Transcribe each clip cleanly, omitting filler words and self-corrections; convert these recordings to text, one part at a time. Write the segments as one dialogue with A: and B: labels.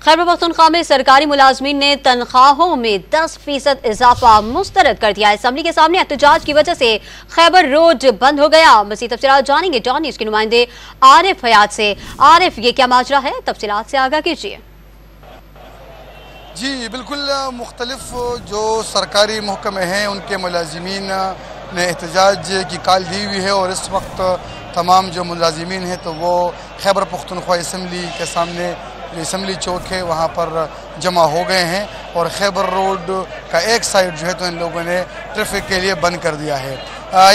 A: खैबर पख्तूनख्वा में सरकारी मुलाजमीन ने तनख्वाहों में 10% इजाफा मुस्तरद कर दिया। असम्बली के सामने एहतजाज की वजह से खैबर रोड बंद हो गया। मज़ीद तफसीलात जानेंगे डॉन न्यूज़ के नुमाइंदे आरिफ हयात से। आरिफ, ये क्या माजरा है, तफसीलात से आगाह कीजिए।
B: जी बिल्कुल, मुख्तलिफ जो सरकारी महकमे हैं उनके मुलाजिमीन ने एहतजाज की कॉल दी हुई है और इस वक्त तमाम जो मुलाजिमीन हैं तो वो खैबर पख्तूनख्वा असम्बली के सामने जो असम्बली चौक है वहाँ पर जमा हो गए हैं और खैबर रोड का एक साइड जो है तो इन लोगों ने ट्रैफिक के लिए बंद कर दिया है।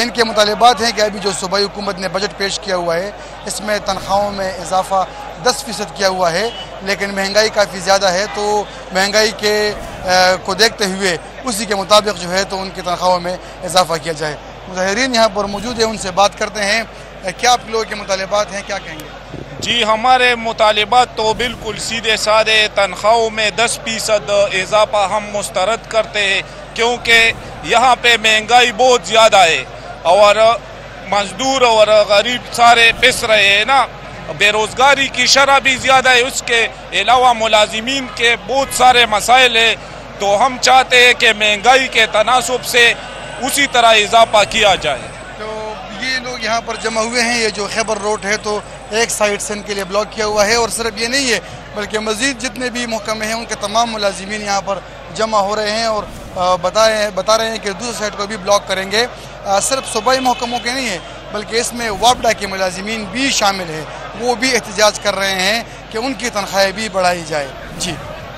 B: इनके मुतालिबात हैं कि अभी जो सूबाई हुकूमत ने बजट पेश किया हुआ है इसमें तनख्वाहों में इजाफा 10% किया हुआ है, लेकिन महंगाई काफ़ी ज़्यादा है तो महंगाई के को देखते हुए उसी के मुताबिक जो है तो उनकी तनख्वाहों में इजाफा किया जाए। मुजाहिरीन यहाँ पर मौजूद है, उनसे बात करते हैं। क्या आप लोगों के मुतालिबात हैं, क्या कहेंगे?
C: जी, हमारे मुतालिबात तो बिल्कुल सीधे साधे तनख्वाहों में 10% इजाफा हम मुस्तरद करते हैं, क्योंकि यहाँ पे महंगाई बहुत ज़्यादा है और मजदूर और गरीब सारे पिस रहे हैं ना। बेरोज़गारी की शरह भी ज़्यादा है, उसके अलावा मुलाजिमीन के बहुत सारे मसाइल है। तो हम चाहते हैं कि महंगाई के तनासब से उसी तरह इजाफा किया जाए।
B: तो ये लोग यहाँ पर जमा हुए हैं, ये जो खैबर रोड है तो एक साइड से इनके लिए ब्लॉक किया हुआ है और सिर्फ ये नहीं है बल्कि मज़ीद जितने भी महकमे हैं उनके तमाम मुलाजिमीन यहाँ पर जमा हो रहे हैं और बता रहे हैं कि दूसरी साइड को भी ब्लॉक करेंगे। सिर्फ सूबाई महकमों के नहीं है बल्कि इसमें वापडा के मुलाजिमीन भी शामिल है, वो भी एहतजाज कर रहे हैं कि उनकी तनख्वाहें भी बढ़ाई जाए। जी।